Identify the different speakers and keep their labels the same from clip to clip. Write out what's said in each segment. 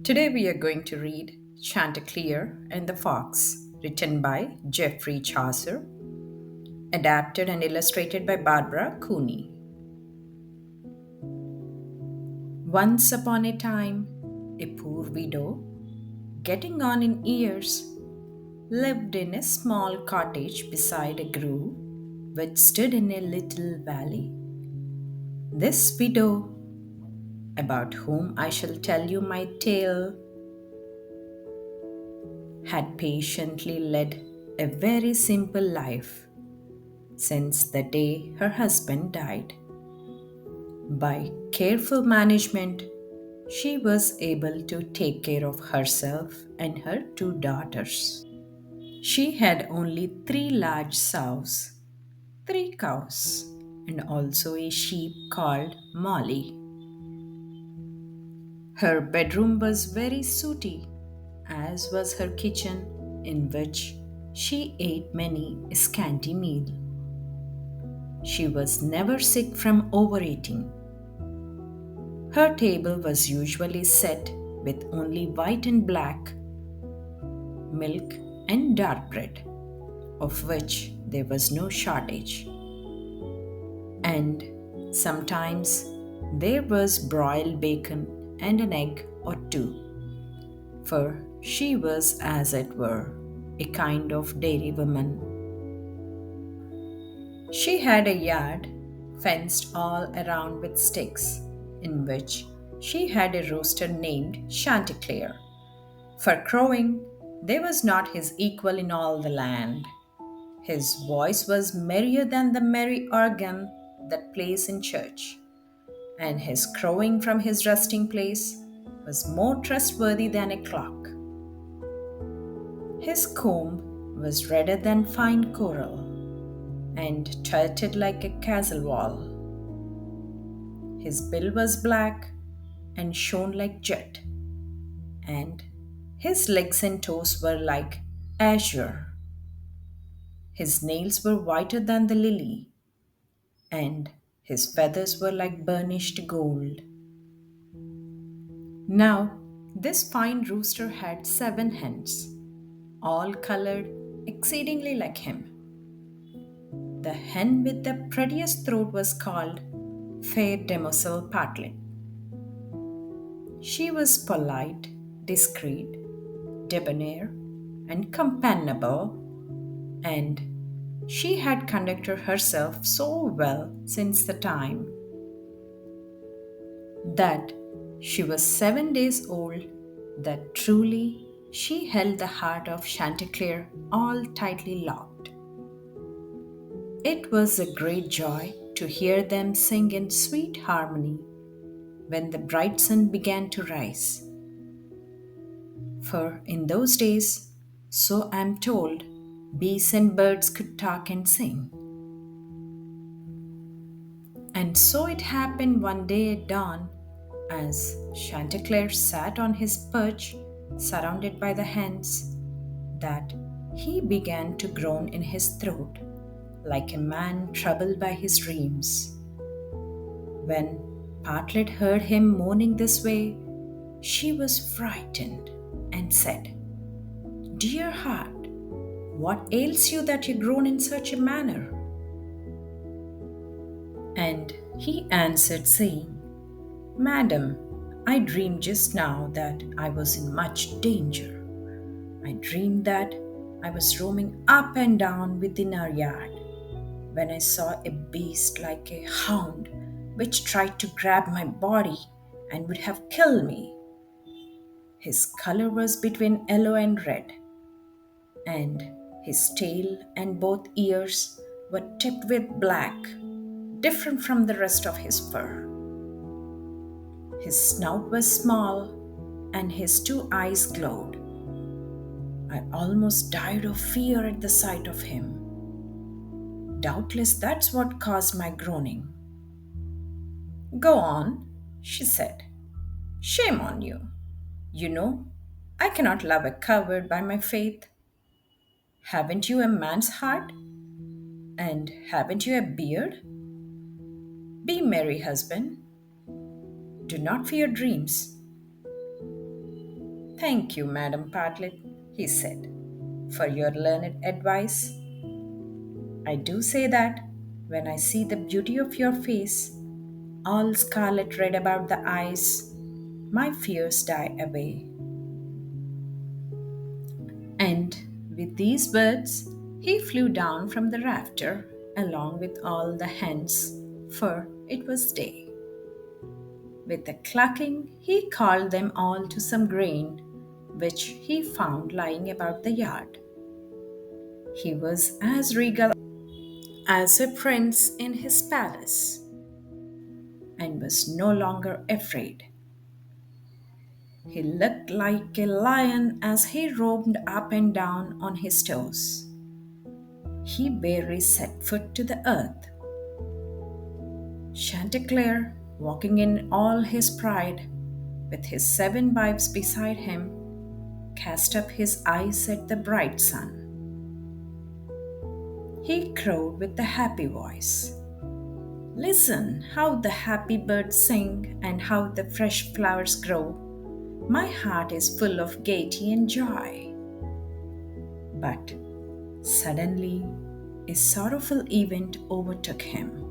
Speaker 1: Today we are going to read Chanticleer and the Fox, written by Geoffrey Chaucer, adapted and illustrated by Barbara Cooney. Once upon a time, a poor widow, getting on in years, lived in a small cottage beside a grove which stood in a little valley. This widow, about whom I shall tell you my tale, had patiently led a very simple life since the day her husband died. By careful management, she was able to take care of herself and her two daughters. She had only three large sows, three cows, and also a sheep called Molly. Her bedroom was very sooty, as was her kitchen, in which she ate many a scanty meal. She was never sick from overeating. Her table was usually set with only white and black, milk and dark bread, of which there was no shortage. And sometimes there was broiled bacon and an egg or two, for she was, as it were, a kind of dairy woman. She had a yard fenced all around with sticks, in which she had a rooster named Chanticleer. For crowing, there was not his equal in all the land. His voice was merrier than the merry organ that plays in church, and his crowing from his resting place was more trustworthy than a clock. His comb was redder than fine coral, and tilted like a castle wall. His bill was black and shone like jet, and his legs and toes were like azure. His nails were whiter than the lily, and his feathers were like burnished gold. Now, this fine rooster had 7 hens, all colored exceedingly like him. The hen with the prettiest throat was called Fair Demoiselle Partlet. She was polite, discreet, debonair, and companionable, and she had conducted herself so well since the time that she was 7 days old that truly she held the heart of Chanticleer all tightly locked. It was a great joy to hear them sing in sweet harmony when the bright sun began to rise. For in those days, so I am told, bees and birds could talk and sing. And so it happened one day at dawn, as Chanticleer sat on his perch, surrounded by the hens, that he began to groan in his throat, like a man troubled by his dreams. When Partlet heard him moaning this way, she was frightened and said, "Dear heart, what ails you that you groan in such a manner?" And he answered, saying, "Madam, I dreamed just now that I was in much danger. I dreamed that I was roaming up and down within our yard when I saw a beast like a hound which tried to grab my body and would have killed me. His color was between yellow and red, and his tail and both ears were tipped with black, different from the rest of his fur. His snout was small, and his two eyes glowed. I almost died of fear at the sight of him. Doubtless that's what caused my groaning." "Go on," she said. "Shame on you. You know, I cannot love a coward by my faith. Haven't you a man's heart? And haven't you a beard? Be merry, husband. Do not fear dreams. Thank you, Madam Partlet, he said, for your learned advice. I do say that when I see the beauty of your face, all scarlet red about the eyes, my fears die away. And with these words, he flew down from the rafter along with all the hens, for it was day. With a clucking, he called them all to some grain, which he found lying about the yard. He was as regal as a prince in his palace, and was no longer afraid. He looked like a lion as he roamed up and down on his toes. He barely set foot to the earth. Chanticleer, walking in all his pride, with his 7 wives beside him, cast up his eyes at the bright sun. He crowed with a happy voice. Listen how the happy birds sing and how the fresh flowers grow. My heart is full of gaiety and joy. But suddenly, a sorrowful event overtook him.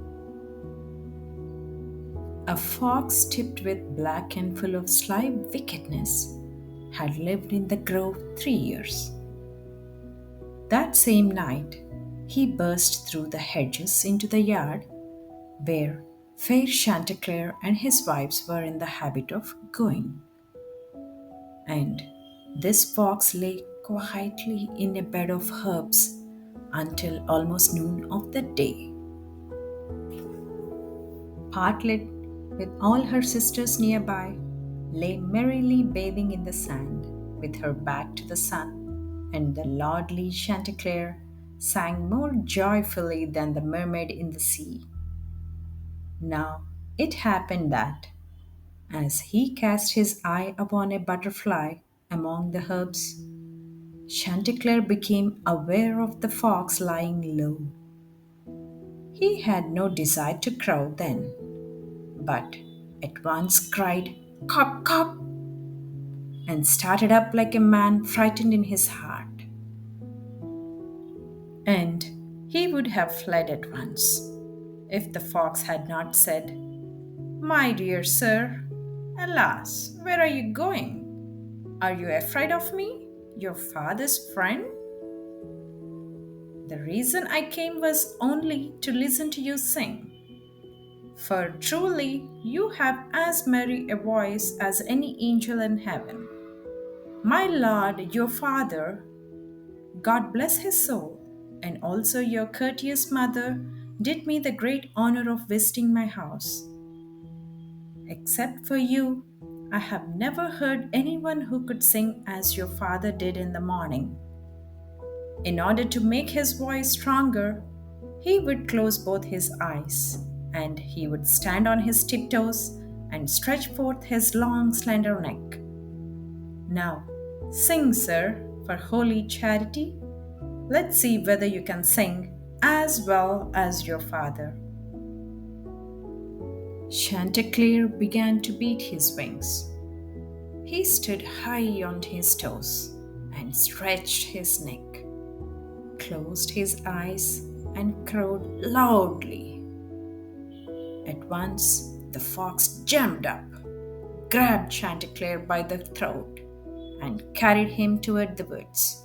Speaker 1: A fox tipped with black and full of sly wickedness had lived in the grove 3 years. That same night, he burst through the hedges into the yard where fair Chanticleer and his wives were in the habit of going. And this fox lay quietly in a bed of herbs until almost noon of the day. Partlet, with all her sisters nearby, lay merrily bathing in the sand, with her back to the sun, and the lordly Chanticleer sang more joyfully than the mermaid in the sea. Now it happened that, as he cast his eye upon a butterfly among the herbs, Chanticleer became aware of the fox lying low. He had no desire to crow then, but at once cried, Cock, cock, and started up like a man frightened in his heart. And he would have fled at once if the fox had not said, My dear sir, alas, where are you going? Are you afraid of me, your father's friend? The reason I came was only to listen to you sing. For truly you have as merry a voice as any angel in heaven. My lord, your father, God bless his soul, and also your courteous mother, did me the great honor of visiting my house. Except for you, I have never heard anyone who could sing as your father did in the morning. In order to make his voice stronger, he would close both his eyes, and he would stand on his tiptoes and stretch forth his long, slender neck. Now, sing, sir, for holy charity. Let's see whether you can sing as well as your father. Chanticleer began to beat his wings. He stood high on his toes and stretched his neck, closed his eyes, and crowed loudly. At once, the fox jumped up, grabbed Chanticleer by the throat, and carried him toward the woods.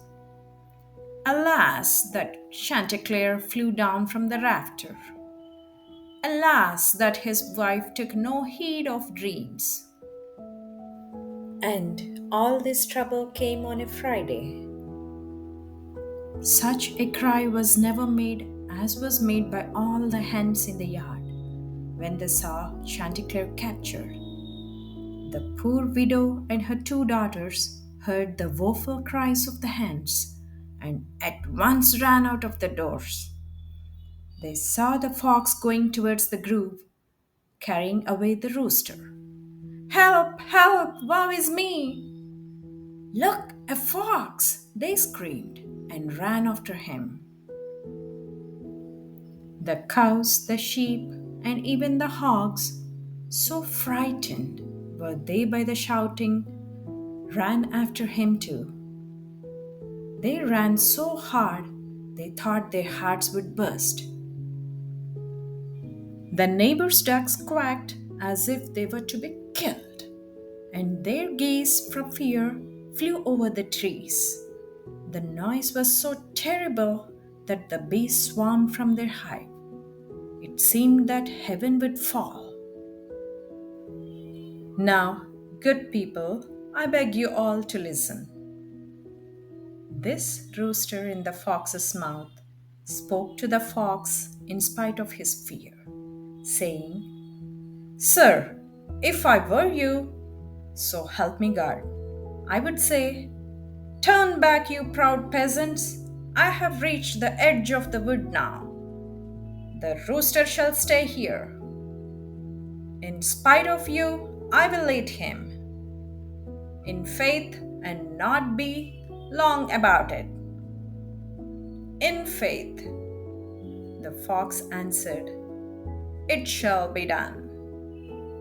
Speaker 1: Alas, that Chanticleer flew down from the rafter. Alas, that his wife took no heed of dreams. And all this trouble came on a Friday. Such a cry was never made as was made by all the hens in the yard when they saw Chanticleer captured. The poor widow and her 2 daughters heard the woeful cries of the hens and at once ran out of the doors. They saw the fox going towards the grove, carrying away the rooster. Help! Help! Woe is me! Look, a fox! They screamed and ran after him. The cows, the sheep, and even the hogs, so frightened were they by the shouting, ran after him too. They ran so hard they thought their hearts would burst. The neighbors' ducks quacked as if they were to be killed, and their geese, from fear, flew over the trees. The noise was so terrible that the bees swarmed from their hive. It seemed that heaven would fall. Now, good people, I beg you all to listen. This rooster in the fox's mouth spoke to the fox in spite of his fear, saying, "Sir, if I were you, so help me God, I would say, turn back, you proud peasants. I have reached the edge of the wood now. The rooster shall stay here. In spite of you, I will eat him, in faith, and not be long about it." "In faith," the fox answered, "it shall be done."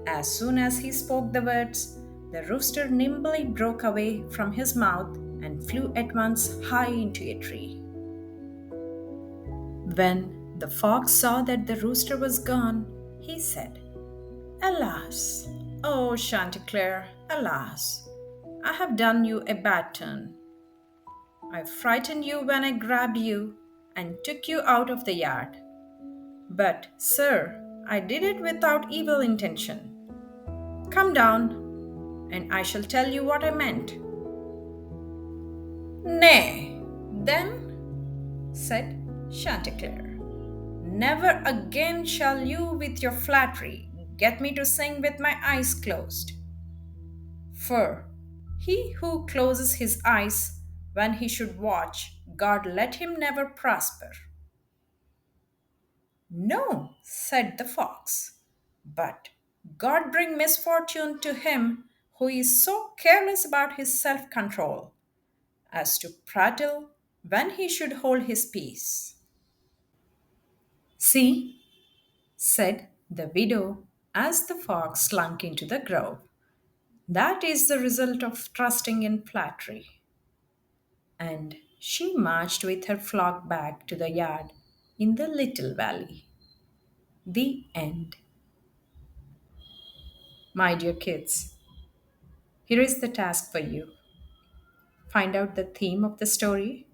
Speaker 1: As soon as he spoke the words, the rooster nimbly broke away from his mouth and flew at once high into a tree. When the fox saw that the rooster was gone, he said, "Alas, oh Chanticleer, alas, I have done you a bad turn. I frightened you when I grabbed you and took you out of the yard. But, sir, I did it without evil intention. Come down, and I shall tell you what I meant." "Nay, then," said Chanticleer, "never again shall you with your flattery get me to sing with my eyes closed. For he who closes his eyes when he should watch, God let him never prosper." "No," said the fox, "but God bring misfortune to him who is so careless about his self control as to prattle when he should hold his peace." "See," said the widow as the fox slunk into the grove, "that is the result of trusting in flattery." And she marched with her flock back to the yard in the little valley. The end. My dear kids, here is the task for you. Find out the theme of the story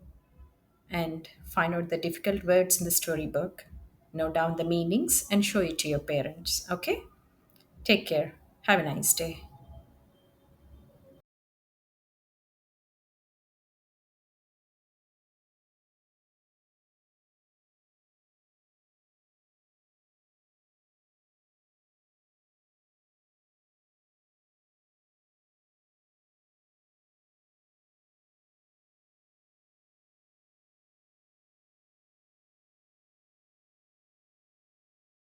Speaker 1: and find out the difficult words in the storybook. Note down the meanings and show it to your parents. Okay? Take care. Have a nice day.